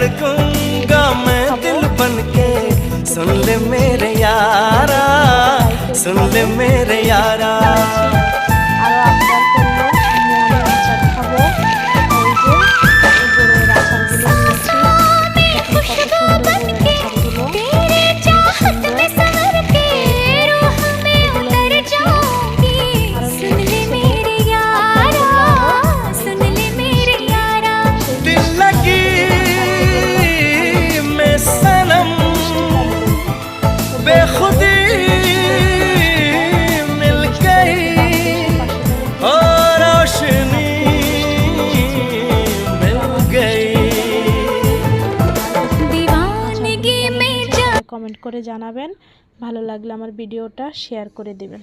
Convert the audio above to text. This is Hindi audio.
धड़कूंगा मैं दिल बनके, सुन ले मेरे यारा, सुन ले मेरे यारा। बेखुदी मिल गई और रोशनी मिल गई। दीवानगी में कमेंट করে জানাবেন, ভালো লাগলে আমার ভিডিওটা শেয়ার করে দিবেন।